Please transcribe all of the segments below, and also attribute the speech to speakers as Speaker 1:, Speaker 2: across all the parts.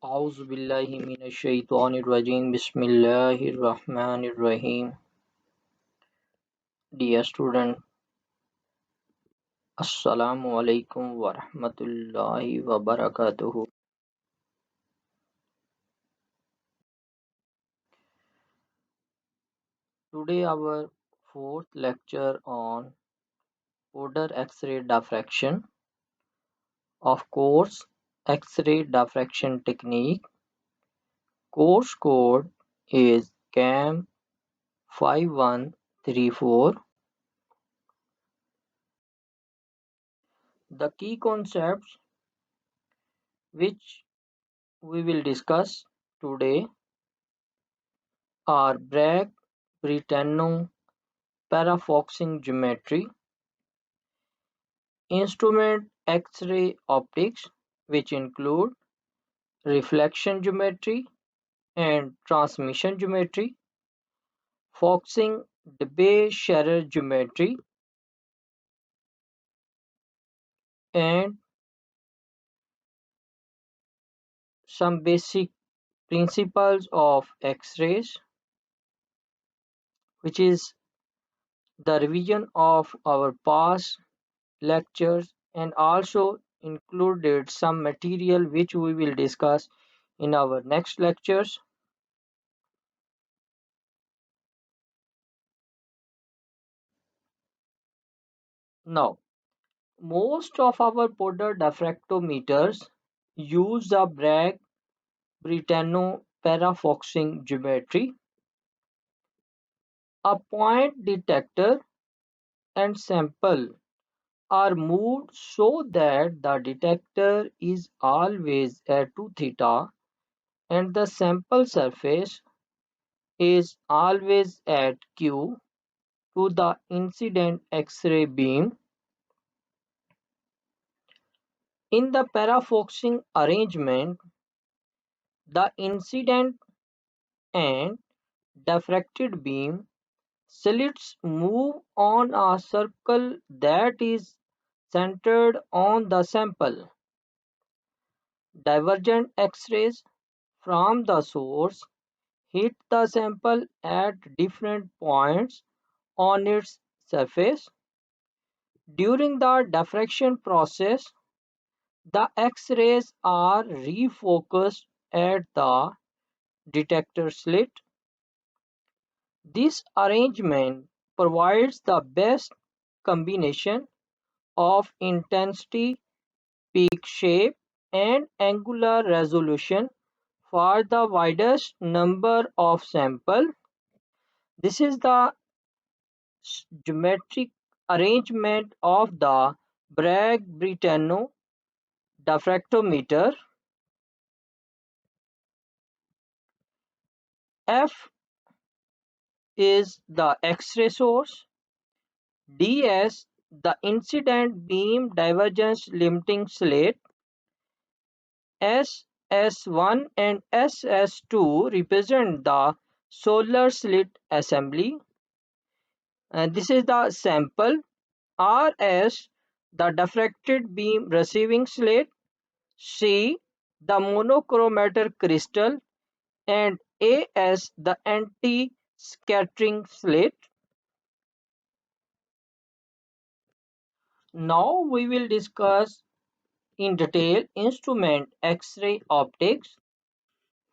Speaker 1: أعوذ بالله من الشيطان الرجيم بسم الله الرحمن الرحيم. Dear student, Assalamu alaikum wa rahmatullahi wa barakatuhu. Today our fourth lecture on powder X-ray diffraction. Of course, X-ray diffraction technique. Course code is CAM 5134. The key concepts which we will discuss today are Bragg Brentano parafoxing geometry, instrument X-ray optics, which include reflection geometry and transmission geometry, foxing Debye-Scherrer geometry, and some basic principles of X-rays, which is the revision of our past lectures and also included some material which we will discuss in our next lectures. Now, most of our powder diffractometers use the Bragg-Brentano parafoxing geometry. A point detector and sample are moved so that the detector is always at 2 theta and the sample surface is always at Q to the incident X-ray beam. In the parafoxing arrangement, the incident and diffracted beam slits move on a circle that is centered on the sample. Divergent X-rays from the source hit the sample at different points on its surface. During the diffraction process, the X-rays are refocused at the detector slit. This arrangement provides the best combination of intensity, peak shape, and angular resolution for the widest number of samples. This is the geometric arrangement of the Bragg-Brentano diffractometer. F is the X-ray source, DS the incident beam divergence limiting slit, SS1 and SS2 represent the solar slit assembly, and this is the sample. RS the diffracted beam receiving slit, C the monochromator crystal, and AS the anti-scattering slit. Now we will discuss in detail instrument X-ray optics.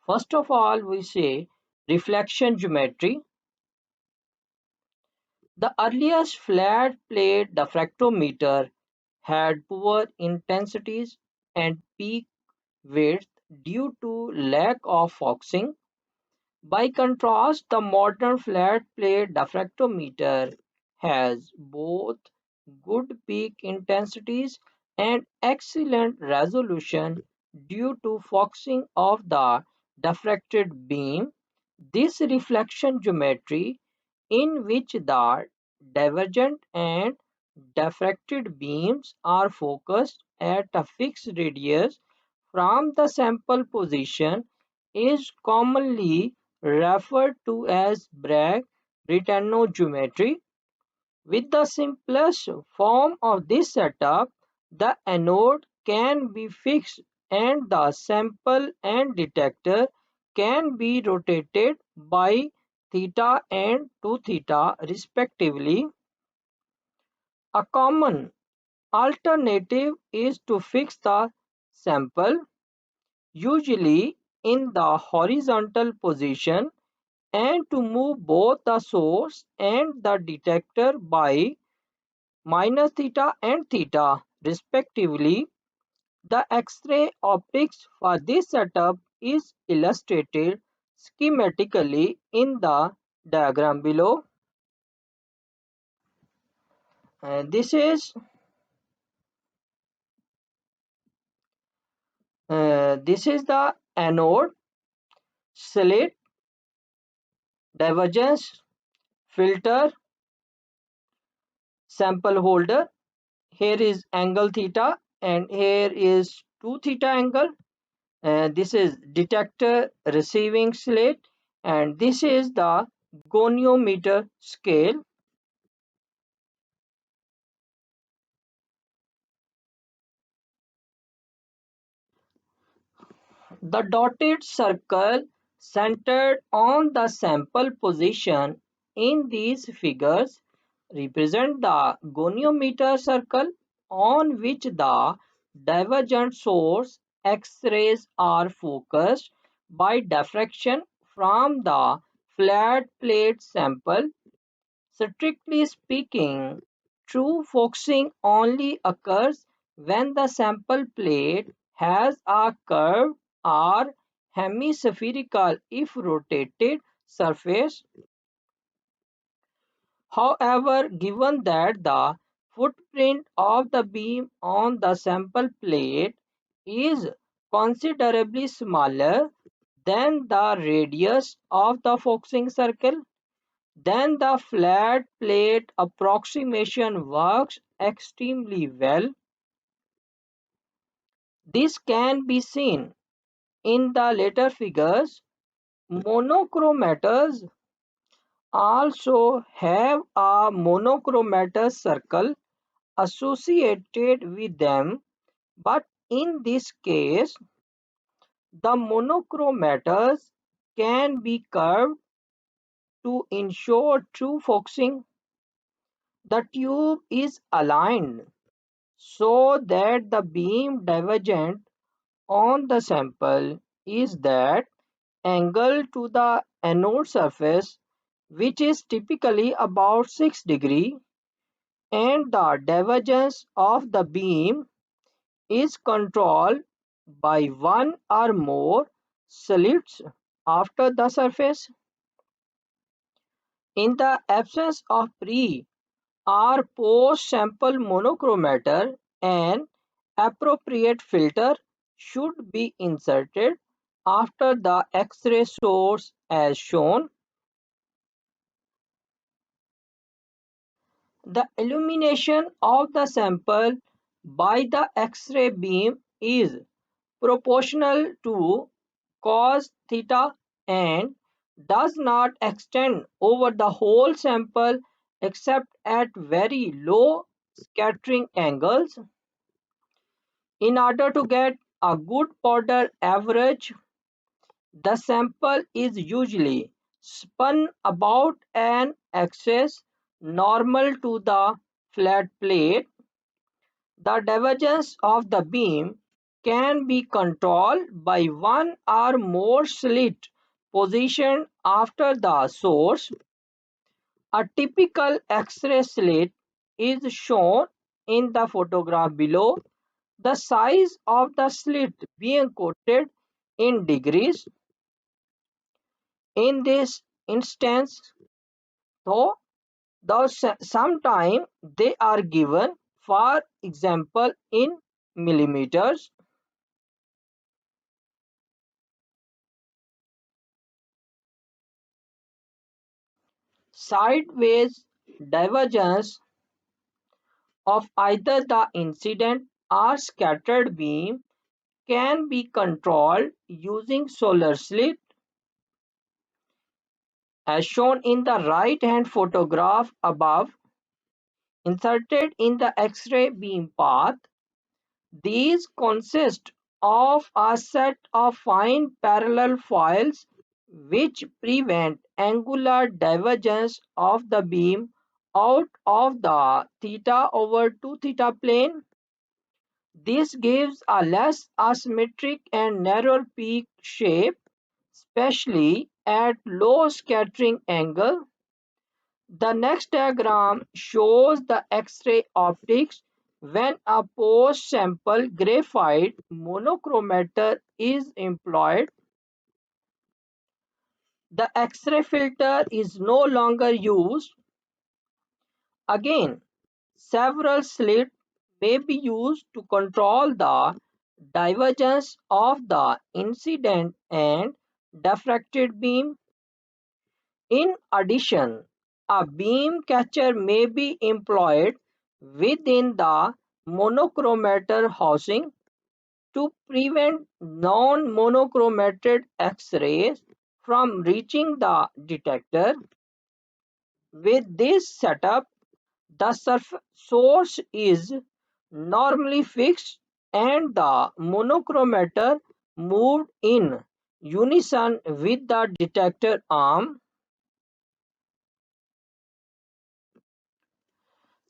Speaker 1: First of all, we say reflection geometry. The earliest flat plate diffractometer had poor intensities and peak width due to lack of foxing. By contrast, the modern flat plate diffractometer has both good peak intensities and excellent resolution due to foxing of the diffracted beam. This reflection geometry, in which the divergent and diffracted beams are focused at a fixed radius from the sample position, is commonly referred to as Bragg-Brentano geometry. With the simplest form of this setup, the anode can be fixed and the sample and detector can be rotated by theta and 2 theta respectively. A common alternative is to fix the sample, usually in the horizontal position, and to move both the source and the detector by minus theta and theta respectively. The X-ray optics for this setup is illustrated schematically in the diagram below. This is the anode, slit, divergence, filter, sample holder. Here is angle theta and here is 2 theta angle. This is detector receiving slit and this is the goniometer scale. The dotted circle centered on the sample position in these figures represent the goniometer circle on which the divergent source X-rays are focused by diffraction from the flat plate sample. Strictly speaking, true focusing only occurs when the sample plate has a curved or hemispherical, if rotated, surface. However, given that the footprint of the beam on the sample plate is considerably smaller than the radius of the focusing circle, then the flat plate approximation works extremely well. This can be seen in the later figures. Monochromators also have a monochromatous circle associated with them, but in this case, the monochromators can be curved to ensure true focusing. The tube is aligned so that the beam divergent on the sample is that angle to the anode surface, which is typically about 6 degree, and the divergence of the beam is controlled by one or more slits after the surface. In the absence of pre or post sample monochromator, an appropriate filter should be inserted after the X-ray source as shown. The illumination of the sample by the X-ray beam is proportional to cos theta and does not extend over the whole sample except at very low scattering angles. In order to get a good powder average, the sample is usually spun about an axis normal to the flat plate. The divergence of the beam can be controlled by one or more slits positioned after the source. A typical X-ray slit is shown in the photograph below. The size of the slit being quoted in degrees. In this instance, though, sometimes they are given, for example, in millimeters. Sideways divergence of either the incident or scattered beam can be controlled using solar slit. As shown in the right hand photograph above, inserted in the X-ray beam path, these consist of a set of fine parallel foils which prevent angular divergence of the beam out of the theta over 2 theta plane. This gives a less asymmetric and narrower peak shape, especially at low scattering angle. The next diagram shows the X-ray optics when a post-sample graphite monochromator is employed. The X-ray filter is no longer used. Again, several slits may be used to control the divergence of the incident and diffracted beam. In addition, a beam catcher may be employed within the monochromator housing to prevent non-monochromated X-rays from reaching the detector. With this setup, the source is normally fixed and the monochromator moved in unison with the detector arm.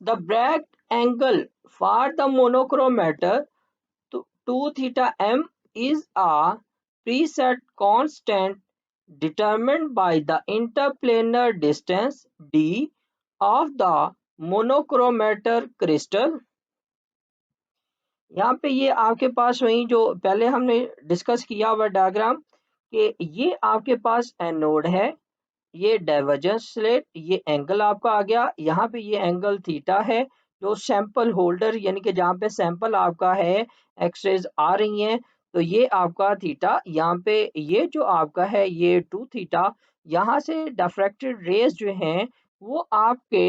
Speaker 1: The Bragg angle for the monochromator 2 theta m is a preset constant determined by the interplanar distance d of the monochromator crystal. यहाँ पे ये आपके पास वही जो पहले हमने discuss किया हुआ डायग्राम कि ये आपके पास एनोड है, ये डाइवर्जेंस स्लेट, ये एंगल आपका आ गया, यहाँ पे ये एंगल थीटा है जो सैंपल होल्डर यानी कि जहाँ पे सैंपल आपका है एक्सरेज आ रही हैं तो ये आपका थीटा, यहाँ पे ये जो आपका है ये 2 थीटा, यहाँ से डिफ्रैक्टेड रेज जो हैं वो आपके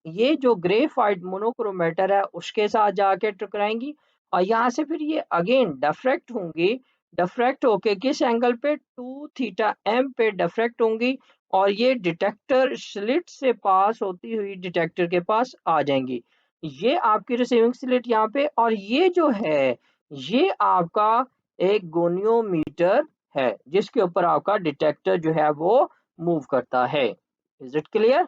Speaker 1: ये जो ग्रेफाइट मोनोक्रोमेटर है उसके साथ जाके टकराएंगी और यहाँ से फिर ये अगेन डिफ्रैक्ट होंगी, डिफ्रैक्ट होके किस एंगल पे 2 थीटा एम पे डिफ्रैक्ट होंगी और ये डिटेक्टर स्लिट से पास होती हुई डिटेक्टर के पास आ जाएंगी। ये आपकी रिसीविंग स्लिट यहाँ पे और ये जो है ये आपका एक गोनियोमीटर है जिसके ऊपर आपका डिटेक्टर जो है वो मूव करता है। Is it clear?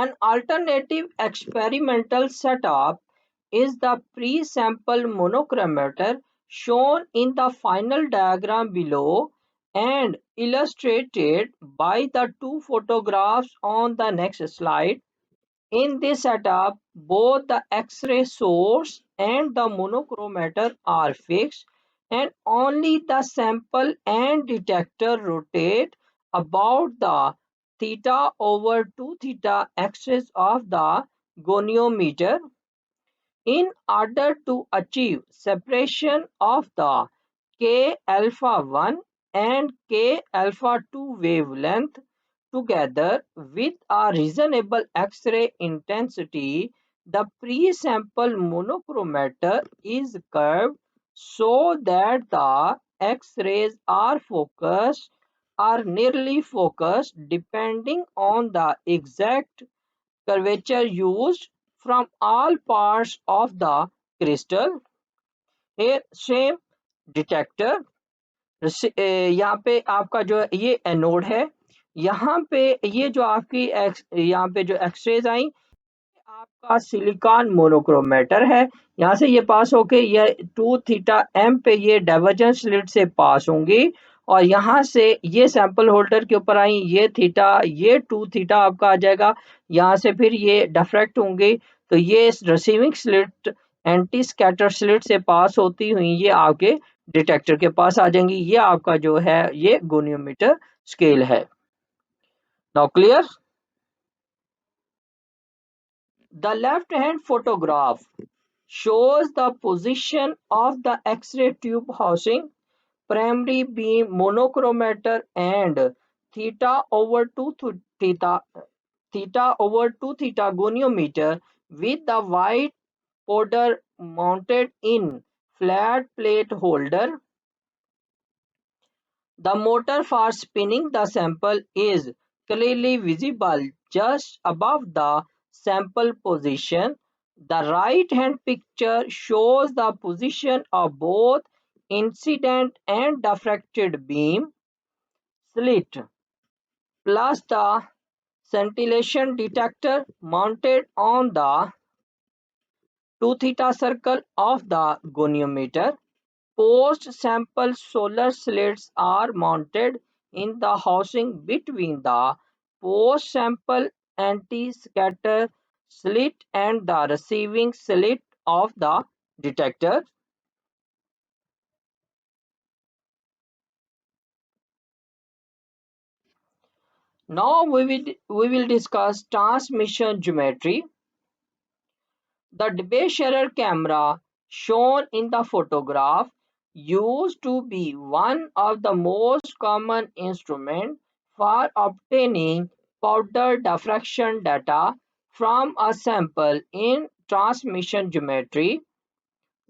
Speaker 1: An alternative experimental setup is the pre-sample monochromator shown in the final diagram below and illustrated by the two photographs on the next slide. In this setup, both the X-ray source and the monochromator are fixed and only the sample and detector rotate about the theta over 2 theta axis of the goniometer. In order to achieve separation of the K alpha 1 and K alpha 2 wavelength together with a reasonable X-ray intensity, the pre-sample monochromator is curved so that the X-rays are focused or nearly focused depending on the exact curvature used from all parts of the crystal. Here same detector, यहाँ पे आपका जो ये anode है, यहाँ पे ये जो आपकी यहाँ पे जो एक्सरेज आई आपका सिलिकॉन मोनोक्रोमेटर है, यहाँ से ये पास होके ये 2 थीटा एम पे ये डाइवर्जेंस स्लिट से पास होंगी और यहाँ से ये सैंपल होल्डर के ऊपर आई ये थीटा, ये 2 थीटा आपका आ जाएगा, यहाँ से फिर ये डिफ्रैक्ट होंगे तो ये receiving slit anti scatter slit से पास होती हुई ये आपके डिटेक्टर के पास आ जाएंगी। ये आपका जो है ये गोनियोमीटर स्केल है। Now clear? The left hand photograph shows the position of the X-ray tube housing, primary beam monochromator and theta over 2 theta goniometer with the white powder mounted in flat plate holder. The motor for spinning the sample is clearly visible just above the sample position. The right hand picture shows the position of both incident and diffracted beam slit plus the scintillation detector mounted on the 2 theta circle of the goniometer. Post-sample solar slits are mounted in the housing between the post-sample anti-scatter slit and the receiving slit of the detector. Now we will discuss transmission geometry. The Debye camera shown in the photograph used to be one of the most common instruments for obtaining powder diffraction data from a sample in transmission geometry.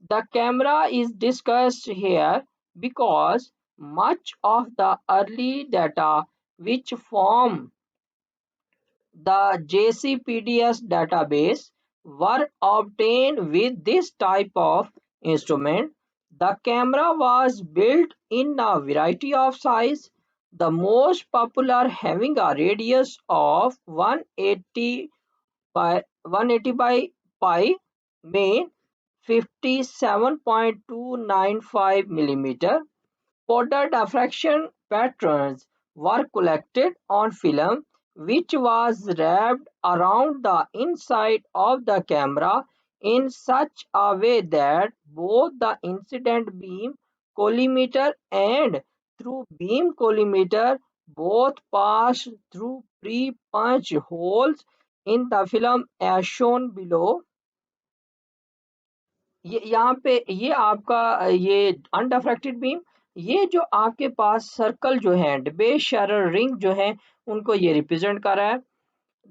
Speaker 1: The camera is discussed here because much of the early data which form the JCPDS database were obtained with this type of instrument. The camera was built in a variety of sizes, the most popular having a radius of 180 by pi, main 57.295 millimeter. Powder diffraction patterns were collected on film which was wrapped around the inside of the camera in such a way that both the incident beam collimator and through beam collimator both pass through pre-punched holes in the film as shown below. ये यहाँ पे ये आपका ये अनडिफ्रैक्टेड beam, ये जो आपके पास circle जो है डे शेरर रिंग जो है उनको ये रिप्रेजेंट कर रहा है.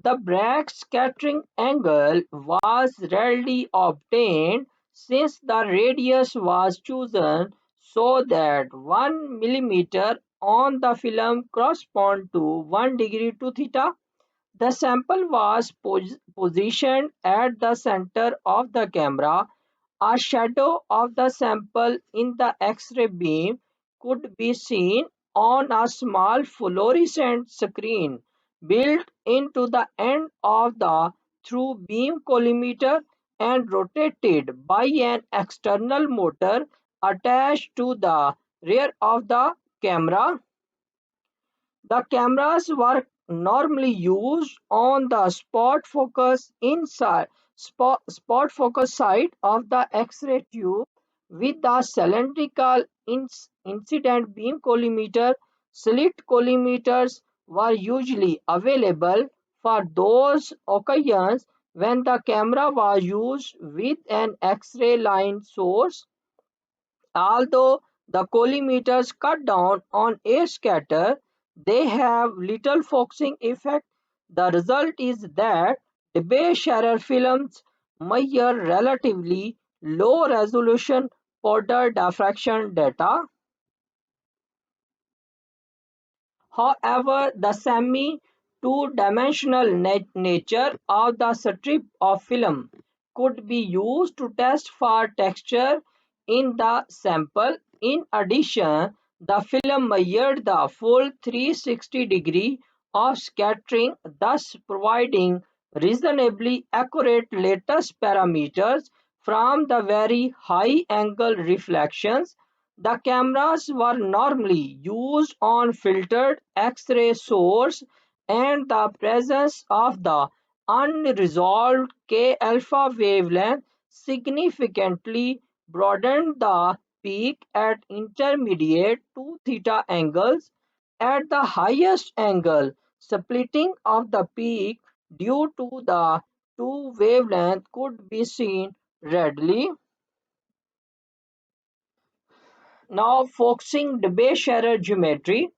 Speaker 1: The Bragg scattering angle was readily obtained since the radius was chosen so that 1 millimeter on the film correspond to 1 degree to theta. The sample was positioned at the center of the camera. A shadow of the sample in the X-ray beam could be seen on a small fluorescent screen built into the end of the through beam collimator and rotated by an external motor attached to the rear of the camera. The cameras were normally used on the spot focus side of the X-ray tube with the cylindrical incident beam collimator. Slit collimators were usually available for those occasions when the camera was used with an X-ray line source. Although the collimators cut down on air scatter, they have little focusing effect. The result is that Debye films measure relatively low resolution powder diffraction data. However, the semi-two-dimensional nature of the strip of film could be used to test for texture in the sample. In addition, the film measured the full 360 degree of scattering, thus providing reasonably accurate lattice parameters from the very high angle reflections. The cameras were normally used on filtered X-ray source, and the presence of the unresolved K-alpha wavelength significantly broadened the peak at intermediate 2 theta angles. At the highest angle, splitting of the peak due to the two wavelengths could be seen readily. Now focusing Debye geometry.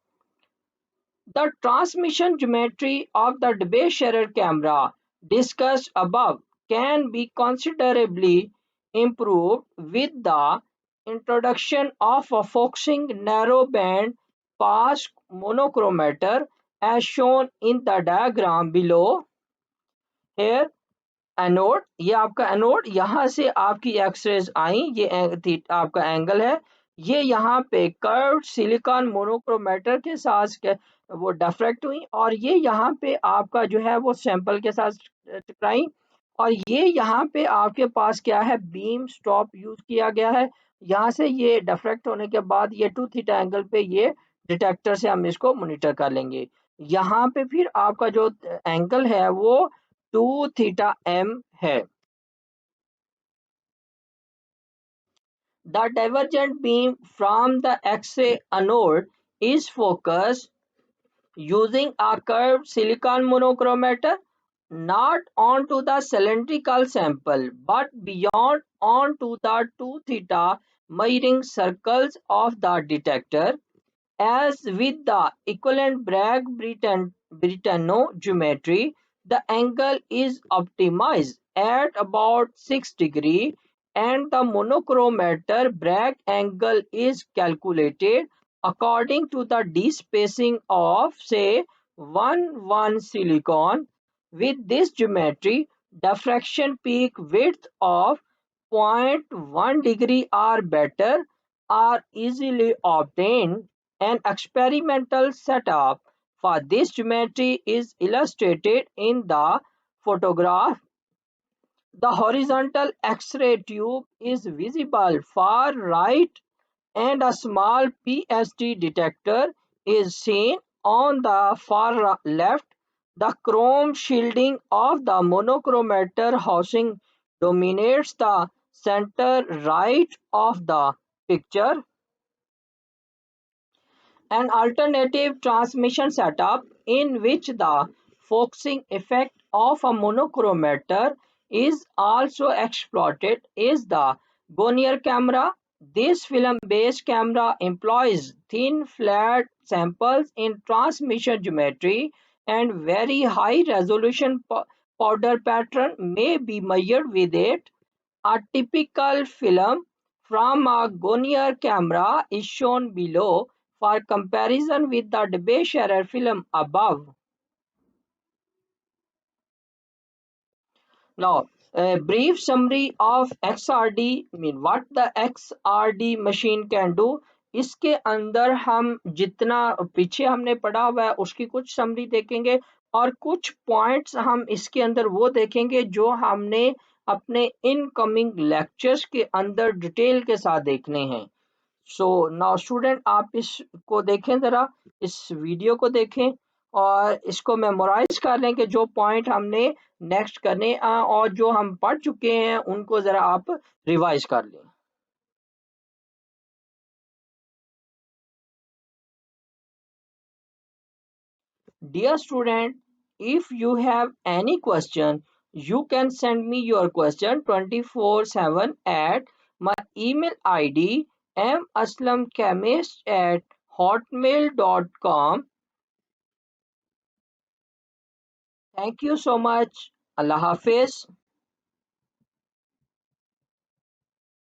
Speaker 1: The transmission geometry of the Debye camera discussed above can be considerably improved with the introduction of a focusing narrowband pass monochromator as shown in the diagram below. Here anode, ये आपका anode, यहाँ से आपकी X-rays आई, ये आपका angle है, ये यहाँ पे कर्व सिलिकॉन मोनोक्रोमेटर के साथ वो डिफ्रैक्ट हुई, और ये यहाँ पे आपका जो है वो सैंपल के साथ टकराई, और ये यहाँ पे आपके पास क्या है, बीम स्टॉप यूज किया गया है। यहाँ से ये डिफ्रैक्ट होने के बाद ये 2 थीटा एंगल पे ये डिटेक्टर से हम इसको मॉनिटर कर लेंगे। यहाँ पे फिर आपका जो एंगल है वो 2 थीटा m है। The divergent beam from the X-ray anode is focused using a curved silicon monochromator not onto the cylindrical sample but beyond onto the 2 theta measuring circles of the detector. As with the equivalent Bragg-Britten geometry, the angle is optimized at about 6 degrees, and the monochromator Bragg angle is calculated according to the d-spacing of say 1 silicon. With this geometry, diffraction peak width of 0.1 degree or better are easily obtained. An experimental setup for this geometry is illustrated in the photograph. The horizontal X-ray tube is visible far right, and a small PSD detector is seen on the far left. The chrome shielding of the monochromator housing dominates the center right of the picture. An alternative transmission setup in which the focusing effect of a monochromator is also exploited is the Gonier camera. This film-based camera employs thin flat samples in transmission geometry, and very high resolution powder pattern may be measured with it. A typical film from a Gonier camera is shown below for comparison with the Debye film above. Now, a brief summary of XRD, mean what the XRD machine can do. इसके अंदर हम जितना पीछे हमने पढ़ा हुआ है उसकी कुछ समरी देखेंगे, और कुछ पॉइंट्स हम इसके अंदर वो देखेंगे जो हमने अपने इनकमिंग लेक्चर्स के अंदर डिटेल के साथ देखने हैं। सो नाउ स्टूडेंट, आप इसको देखें, ज़रा इस वीडियो को देखें और इसको मेमोराइज कर लें कि जो पॉइंट हमने नेक्स्ट करने और जो हम पढ़ चुके हैं उनको ज़रा आप रिवाइज कर लें। Dear student, if you have any question, you can send me your question 24/7 at my email ID maslamchemist@hotmail.com. Thank you so much. Allah Hafiz.